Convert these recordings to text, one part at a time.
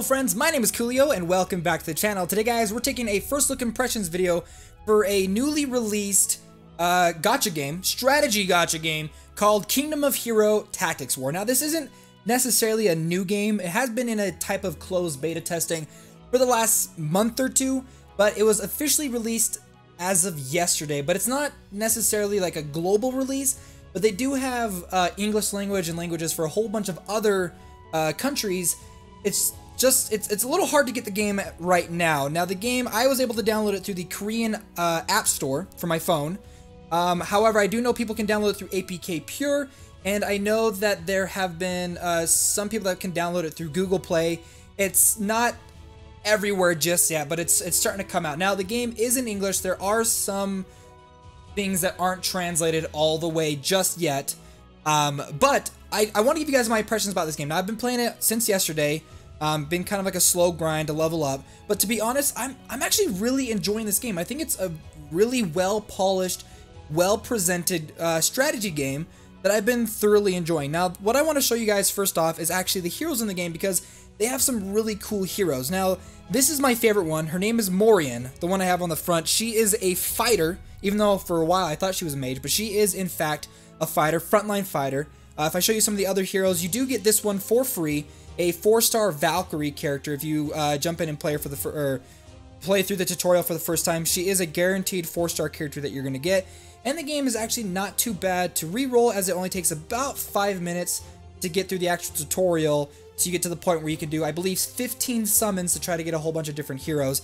Hello friends, my name is Koolio and welcome back to the channel. Today guys, we're taking a first look impressions video for a newly released gacha game, strategy gacha game called Kingdom of Hero Tactics War. Now this isn't necessarily a new game, it has been in a type of closed beta testing for the last month or two, but it was officially released as of yesterday, but it's not necessarily like a global release, but they do have English language and languages for a whole bunch of other countries. It's a little hard to get the game right now. Now the game, I was able to download it through the Korean App Store for my phone. However, I do know people can download it through APK Pure, and I know that there have been some people that can download it through Google Play. It's not everywhere just yet, but it's starting to come out. Now the game is in English. There are some things that aren't translated all the way just yet, but I want to give you guys my impressions about this game. Now I've been playing it since yesterday. Been kind of like a slow grind to level up, but to be honest, I'm actually really enjoying this game. I think it's a really well polished, well presented strategy game that I've been thoroughly enjoying. Now what I want to show you guys first off is actually the heroes in the game, because they have some really cool heroes. Now this is my favorite one. Her name is Morian, the one I have on the front. She is a fighter, even though for a while I thought she was a mage, but she is in fact a fighter, frontline fighter. If I show you some of the other heroes, you do get this one for free, a 4-star Valkyrie character. If you jump in and play play through the tutorial for the first time, she is a guaranteed 4-star character that you're going to get. And the game is actually not too bad to re-roll, as it only takes about 5 minutes to get through the actual tutorial, so you get to the point where you can do, I believe, 15 summons to try to get a whole bunch of different heroes.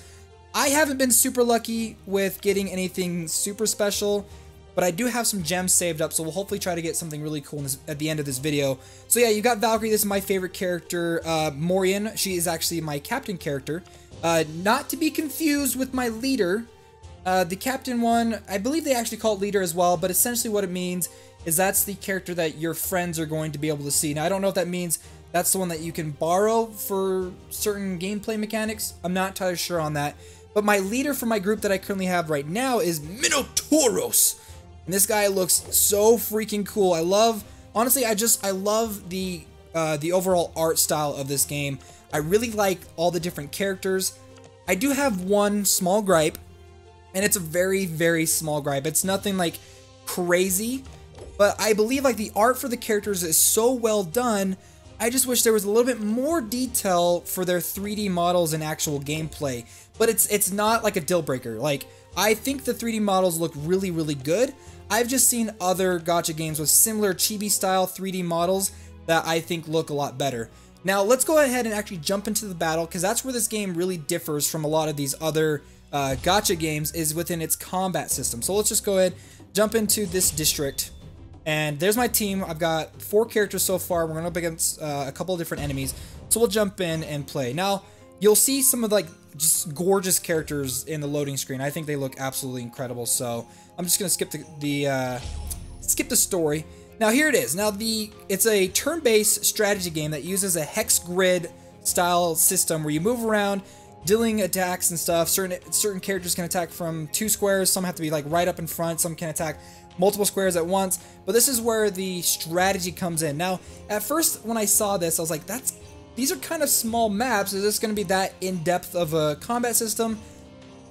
I haven't been super lucky with getting anything super special, but I do have some gems saved up, so we'll hopefully try to get something really cool at the end of this video. So yeah, you got Valkyrie. This is my favorite character, Morian. She is actually my captain character. Not to be confused with my leader. The captain one, I believe they actually call it leader as well, but essentially what it means is that's the character that your friends are going to be able to see. Now I don't know if that means that's the one that you can borrow for certain gameplay mechanics. I'm not entirely sure on that. But my leader for my group that I currently have right now is Minotauros. And this guy looks so freaking cool. Honestly, I love the overall art style of this game. I really like all the different characters. I do have one small gripe, and it's a very, very small gripe. It's nothing like crazy, but I believe like the art for the characters is so well done. I just wish there was a little bit more detail for their 3D models and actual gameplay. But it's not like a deal breaker. Like, I think the 3D models look really, really good. I've just seen other gacha games with similar chibi style 3D models that I think look a lot better. Now let's go ahead and actually jump into the battle, because that's where this game really differs from a lot of these other gacha games, is within its combat system. So let's just go ahead, jump into this district, and there's my team. I've got 4 characters so far. We're going up against a couple of different enemies, so we'll jump in and play. Now you'll see some of like just gorgeous characters in the loading screen. I think they look absolutely incredible, so I'm just gonna skip skip the story. Now here it is. Now it's a turn-based strategy game that uses a hex grid style system where you move around, dealing attacks and stuff. Certain characters can attack from 2 squares. Some have to be like right up in front. Some can attack multiple squares at once. But this is where the strategy comes in. Now, at first when I saw this, I was like, these are kind of small maps. Is this going to be that in-depth of a combat system?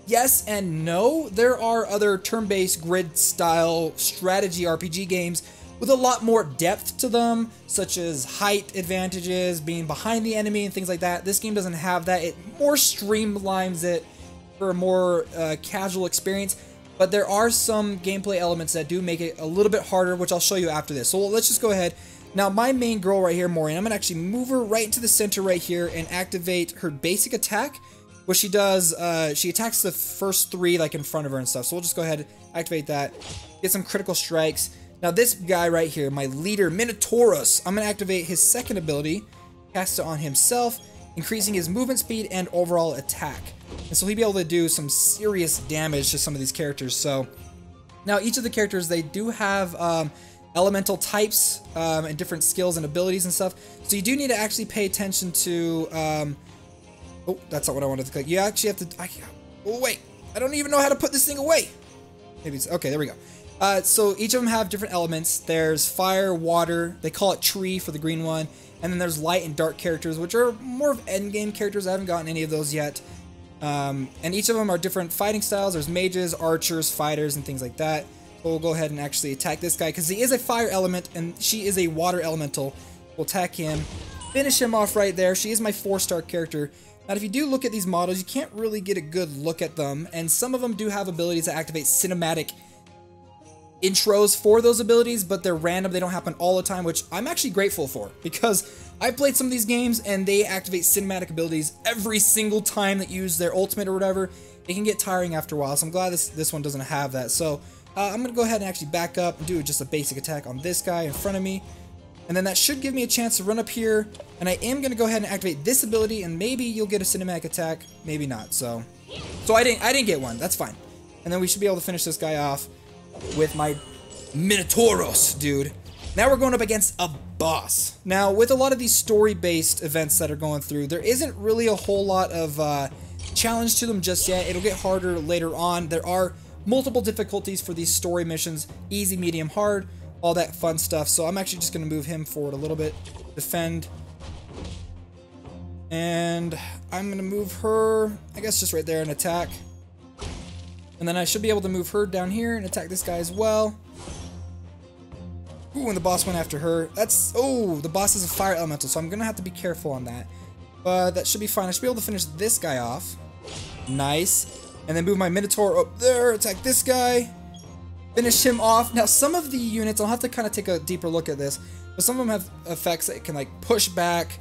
Yes and no. There are other turn-based grid-style strategy RPG games with a lot more depth to them, such as height advantages, being behind the enemy, and things like that. This game doesn't have that. It more streamlines it for a more casual experience, but there are some gameplay elements that do make it a little bit harder, which I'll show you after this. So let's just go ahead. Now my main girl right here, Morian, I'm going to actually move her right into the center right here and activate her basic attack. What she does, she attacks the first 3 like in front of her and stuff. So we'll just go ahead and activate that, get some critical strikes. Now this guy right here, my leader, Minotauros, I'm going to activate his second ability, cast it on himself, increasing his movement speed and overall attack. And so he'll be able to do some serious damage to some of these characters. So now each of the characters, they do have elemental types and different skills and abilities and stuff. So you do need to actually pay attention to... oh, that's not what I wanted to click. You actually have to... oh, wait. I don't even know how to put this thing away. Maybe it's... okay, there we go. So each of them have different elements. There's fire, water. They call it tree for the green one. And then there's light and dark characters, which are more of endgame characters. I haven't gotten any of those yet. And each of them are different fighting styles. There's mages, archers, fighters, and things like that. So we'll go ahead and actually attack this guy because he is a fire element and she is a water elemental. We'll attack him, finish him off right there. She is my 4-star character. Now, if you do look at these models, you can't really get a good look at them, and some of them do have abilities that activate cinematic intros for those abilities, but they're random. They don't happen all the time, which I'm actually grateful for, because I've played some of these games and they activate cinematic abilities every single time that you use their ultimate or whatever. It can get tiring after a while, so I'm glad this one doesn't have that. So I'm going to go ahead and actually back up and do just a basic attack on this guy in front of me. And then that should give me a chance to run up here, and I am going to go ahead and activate this ability, and maybe you'll get a cinematic attack, maybe not. So I didn't get one. That's fine. And then we should be able to finish this guy off with my Minotauros, dude. Now we're going up against a boss. Now, with a lot of these story-based events that are going through, there isn't really a whole lot of challenge to them just yet. It'll get harder later on. There are multiple difficulties for these story missions: easy, medium, hard, all that fun stuff. So I'm actually just going to move him forward a little bit, defend, and I'm going to move her, I guess, just right there and attack. And then I should be able to move her down here and attack this guy as well. Ooh, and the boss went after her. Oh, the boss is a fire elemental, so I'm going to have to be careful on that. But that should be fine. I should be able to finish this guy off. Nice. And then move my Minotaur up there, attack this guy, finish him off. Now, some of the units, I'll have to kind of take a deeper look at this, but some of them have effects that can, like, push back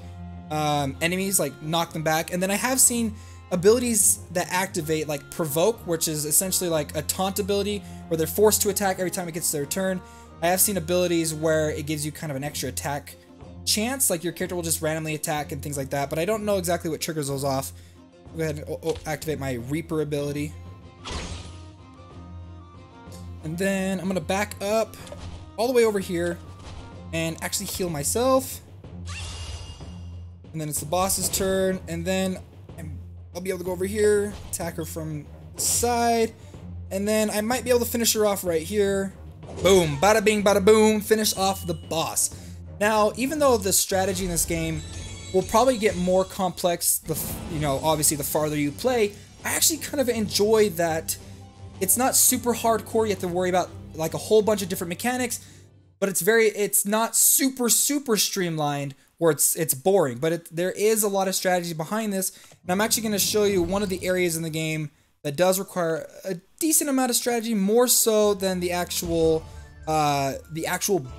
enemies, like knock them back. And then I have seen abilities that activate, like Provoke, which is essentially like a taunt ability where they're forced to attack every time it gets their turn. I have seen abilities where it gives you kind of an extra attack chance, like your character will just randomly attack and things like that, but I don't know exactly what triggers those off. I'll go ahead and activate my Reaper ability. And then I'm going to back up all the way over here and actually heal myself. And then it's the boss's turn, and then I'll be able to go over here, attack her from the side, and then I might be able to finish her off right here. Boom, bada bing, bada boom, finish off the boss. Now, even though the strategy in this game will probably get more complex, obviously the farther you play, I actually kind of enjoy that it's not super hardcore. You have to worry about like a whole bunch of different mechanics, but it's not super streamlined where it's boring, but there is a lot of strategy behind this, and I'm actually going to show you one of the areas in the game that does require a decent amount of strategy, more so than the actual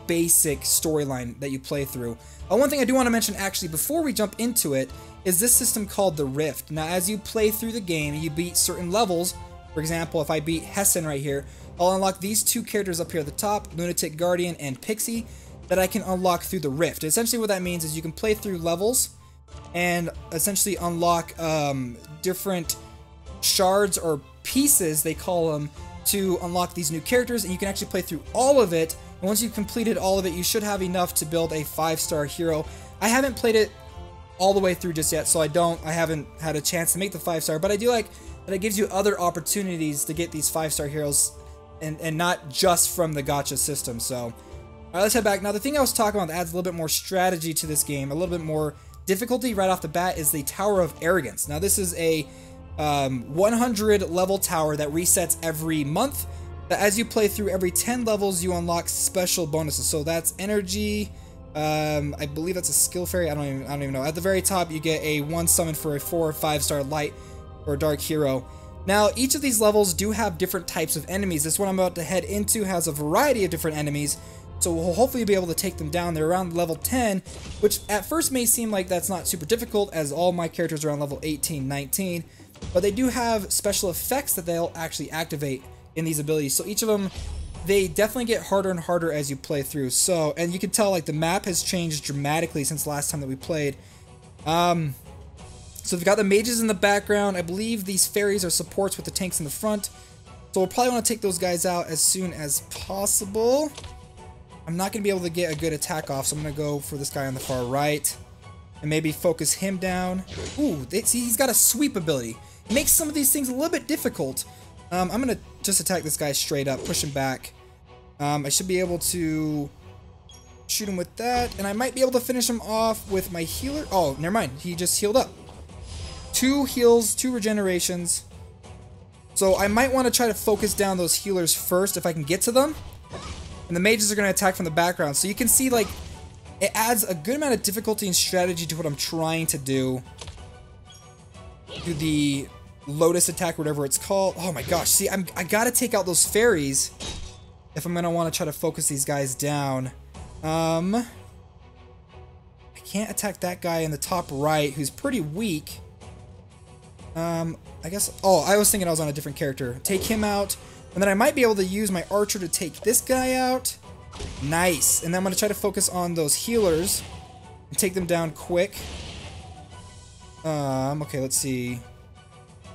basic storyline that you play through. One thing I do want to mention actually before we jump into it is this system called the Rift. Now, as you play through the game, you beat certain levels. For example, if I beat Hessen right here, I'll unlock these two characters up here at the top, Lunatic Guardian and Pixie, that I can unlock through the Rift. Essentially what that means is you can play through levels and essentially unlock different shards or pieces, they call them, to unlock these new characters, and you can actually play through all of it. And once you've completed all of it, you should have enough to build a 5-star hero. I haven't played it all the way through just yet, so I haven't had a chance to make the 5-star, but I do like that it gives you other opportunities to get these 5-star heroes and not just from the gacha system. So alright, let's head back. Now, the thing I was talking about that adds a little bit more strategy to this game, a little bit more difficulty right off the bat, is the Tower of Arrogance. Now, this is a 100 level tower that resets every month. That as you play through every 10 levels, you unlock special bonuses. So that's energy. I believe that's a skill fairy. I don't even know. At the very top, you get a 1 summon for a 4 or 5-star light or dark hero. Now, each of these levels do have different types of enemies. This one I'm about to head into has a variety of different enemies, so we'll hopefully be able to take them down. They're around level 10, which at first may seem like that's not super difficult, as all my characters are on level 18, 19, but they do have special effects that they'll actually activate in these abilities. So each of them, they definitely get harder and harder as you play through. So, and you can tell like the map has changed dramatically since the last time that we played. So we've got the mages in the background. I believe these fairies are supports with the tanks in the front. So we'll probably want to take those guys out as soon as possible. I'm not going to be able to get a good attack off, so I'm going to go for this guy on the far right. And maybe focus him down. Ooh, see, he's got a sweep ability. It makes some of these things a little bit difficult. I'm going to just attack this guy straight up, push him back. I should be able to Shoot him with that, and I might be able to finish him off with my healer. Oh, never mind. He just healed up. 2 heals, 2 regenerations. So I might want to try to focus down those healers first if I can get to them. And the mages are going to attack from the background. So you can see, like, it adds a good amount of difficulty and strategy to what I'm trying to do. Do the Lotus attack, whatever it's called. Oh my gosh, see, I gotta take out those fairies if I'm gonna want to try to focus these guys down. I can't attack that guy in the top right, who's pretty weak. I guess, oh, I was thinking I was on a different character. Take him out, and then I might be able to use my archer to take this guy out. Nice, and then I'm gonna try to focus on those healers and take them down quick. Okay, let's see.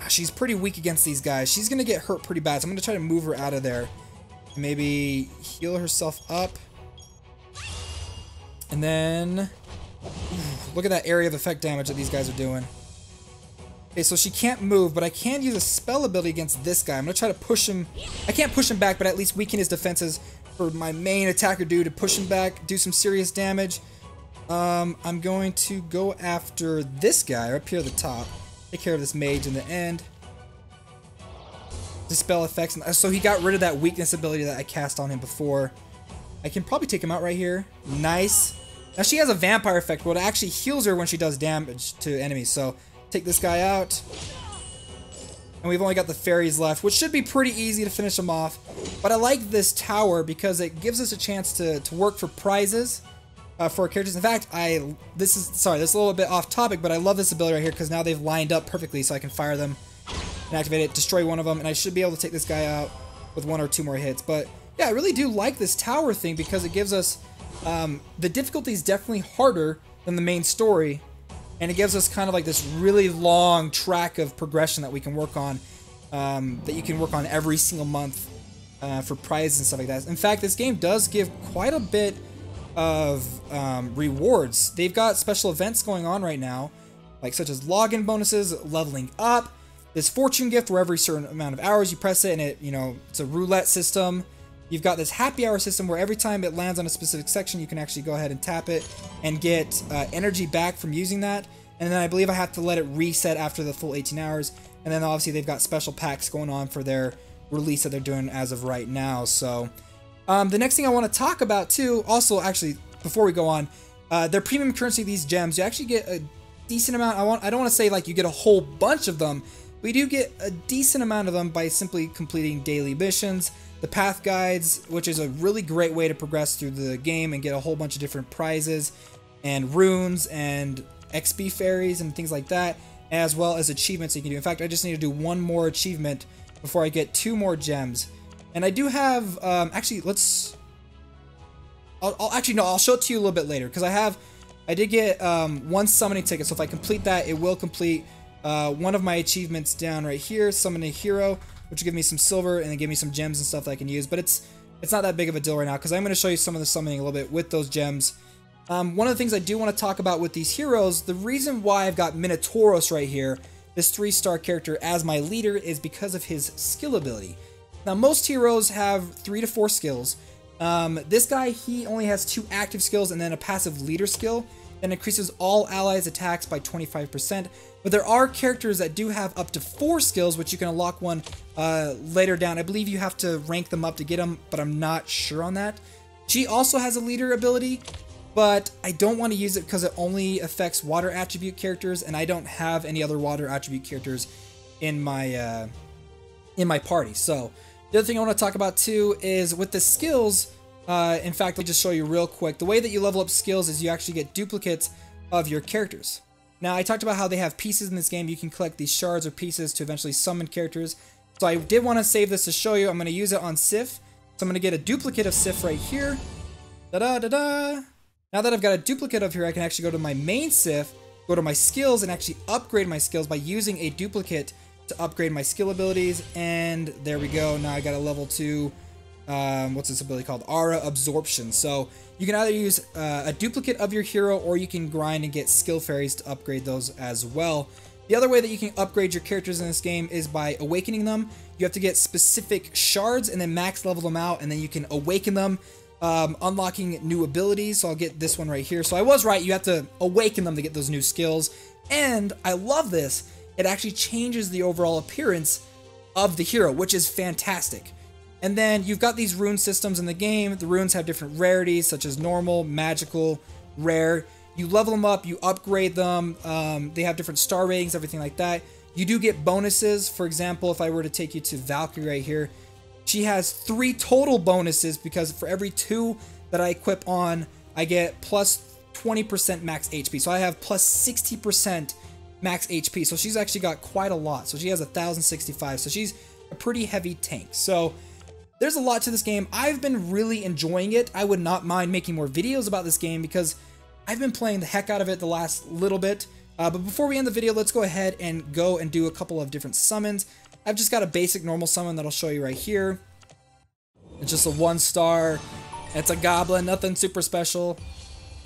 She's pretty weak against these guys. She's gonna get hurt pretty bad, so I'm gonna try to move her out of there. Maybe heal herself up. And then... look at that area of effect damage that these guys are doing. Okay, so she can't move, but I can use a spell ability against this guy. I'm gonna try to push him... I can't push him back, but at least weaken his defenses for my main attacker dude to push him back, do some serious damage. I'm going to go after this guy up here at the top. Take care of this mage in the end. Dispel effects. So he got rid of that weakness ability that I cast on him before. I can probably take him out right here. Nice. Now she has a vampire effect, but it actually heals her when she does damage to enemies. So take this guy out. And we've only got the fairies left, which should be pretty easy to finish them off. But I like this tower because it gives us a chance to work for prizes. For our characters. In fact, this is a little bit off topic, but I love this ability right here because now they've lined up perfectly, so I can fire them and activate it, destroy one of them, and I should be able to take this guy out with 1 or 2 more hits. But yeah, I really do like this tower thing because it gives us the difficulty is definitely harder than the main story, and it gives us kind of like this really long track of progression that we can work on, that you can work on every single month for prizes and stuff like that. In fact, this game does give quite a bit of rewards. They've got special events going on right now, like such as login bonuses, leveling up, this fortune gift where every certain amount of hours you press it and it, you know, it's a roulette system. You've got this happy hour system where every time it lands on a specific section you can actually go ahead and tap it and get energy back from using that, and then I believe I have to let it reset after the full 18 hours, and then obviously they've got special packs going on for their release that they're doing as of right now. So the next thing I want to talk about too, also actually before we go on, their premium currency, these gems, you actually get a decent amount. I don't want to say like you get a whole bunch of them, but you do get a decent amount of them by simply completing daily missions, the path guides, which is a really great way to progress through the game and get a whole bunch of different prizes and runes and XP fairies and things like that, as well as achievements you can do. In fact, I just need to do 1 more achievement before I get 2 more gems. And I do have, actually, I'll show it to you a little bit later, because I did get 1 summoning ticket, so if I complete that, it will complete one of my achievements down right here, summon a hero, which will give me some silver, and then give me some gems and stuff that I can use, but it's not that big of a deal right now, because I'm going to show you some of the summoning a little bit with those gems. One of the things I do want to talk about with these heroes, the reason why I've got Minotauros right here, this 3-star character as my leader, is because of his skill ability. Now, most heroes have 3 to 4 skills. This guy, he only has 2 active skills and then a passive leader skill that increases all allies' attacks by 25%. But there are characters that do have up to 4 skills, which you can unlock one later down. I believe you have to rank them up to get them, but I'm not sure on that. She also has a leader ability, but I don't want to use it because it only affects water attribute characters, and I don't have any other water attribute characters in my party. So the other thing I want to talk about too is with the skills. In fact, I'll just show you real quick. The way that you level up skills is you actually get duplicates of your characters. Now, I talked about how they have pieces in this game. You can collect these shards or pieces to eventually summon characters. So I did want to save this to show you. I'm going to use it on Sif. So I'm going to get a duplicate of Sif right here. Da-da-da-da. Now that I've got a duplicate of here, I can actually go to my main Sif, go to my skills, and actually upgrade my skills by using a duplicate to upgrade my skill abilities. And there we go. Now I got a level 2, what's this ability called? Aura Absorption. So you can either use a duplicate of your hero, or you can grind and get skill fairies to upgrade those as well. The other way that you can upgrade your characters in this game is by awakening them. You have to get specific shards and then max level them out, and then you can awaken them. unlocking new abilities. So I'll get this one right here. So I was right, you have to awaken them to get those new skills. And I love this. It actually changes the overall appearance of the hero, which is fantastic. And then you've got these rune systems in the game. The runes have different rarities, such as normal, magical, rare. You level them up, you upgrade them. They have different star ratings, everything like that. You do get bonuses. For example, if I were to take you to Valkyrie right here, she has 3 total bonuses because for every 2 that I equip on, I get plus 20% max HP. So I have plus 60% max HP. So she's actually got quite a lot. So she has 1065. So she's a pretty heavy tank. So there's a lot to this game. I've been really enjoying it. I would not mind making more videos about this game because I've been playing the heck out of it the last little bit. But before we end the video, let's go ahead and go and do a couple of different summons. I've just got a basic normal summon that I'll show you right here. It's just a 1-star. It's a goblin, nothing super special.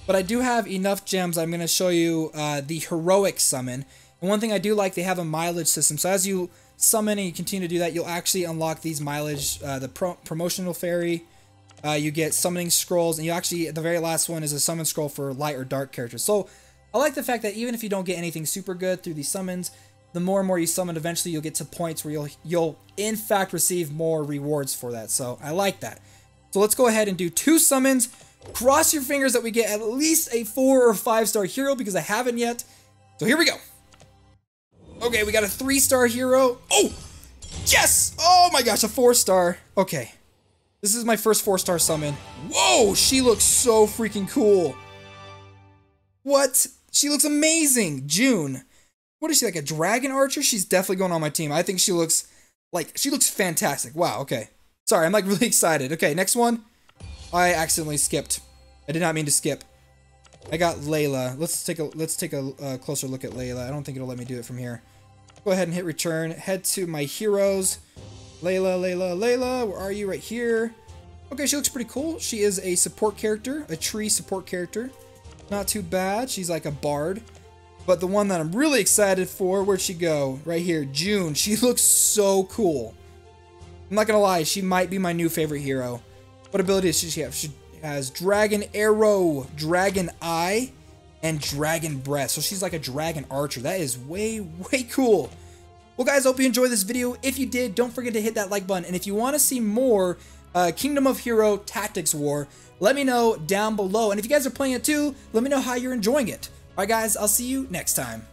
But I do have enough gems. I'm going to show you the heroic summon. And one thing I do like, they have a mileage system. So as you summon and you continue to do that, you'll actually unlock these mileage, the promotional fairy. You get summoning scrolls, and you actually, the very last one is a summon scroll for light or dark characters. So I like the fact that even if you don't get anything super good through these summons, the more and more you summon, eventually you'll get to points where you'll in fact receive more rewards for that. So I like that. So let's go ahead and do 2 summons. Cross your fingers that we get at least a 4 or 5-star hero because I haven't yet. So here we go. Okay, we got a 3-star hero. Oh, yes! Oh my gosh, a 4-star. Okay, this is my first 4-star summon. Whoa, she looks so freaking cool. What? She looks amazing. June. What is she, like a dragon archer? She's definitely going on my team. I think she looks fantastic. Wow, okay. Sorry, I'm like really excited. Okay, next one. I accidentally skipped. I did not mean to skip. I got Layla. Let's take a closer look at Layla. I don't think it'll let me do it from here. Go ahead and hit return. Head to my heroes. Layla, where are you? Right here. Okay, she looks pretty cool. She is a support character, a tree support character. Not too bad. She's like a bard. But the one that I'm really excited for, where'd she go? Right here, June. She looks so cool. I'm not gonna lie, she might be my new favorite hero. What abilities does she have? She has Dragon Arrow, Dragon Eye, and Dragon Breath. So she's like a dragon archer. That is way, way cool. Well, guys, I hope you enjoyed this video. If you did, don't forget to hit that like button. And if you want to see more Kingdom of Hero Tactics War, let me know down below. And if you guys are playing it too, let me know how you're enjoying it. Alright guys, I'll see you next time.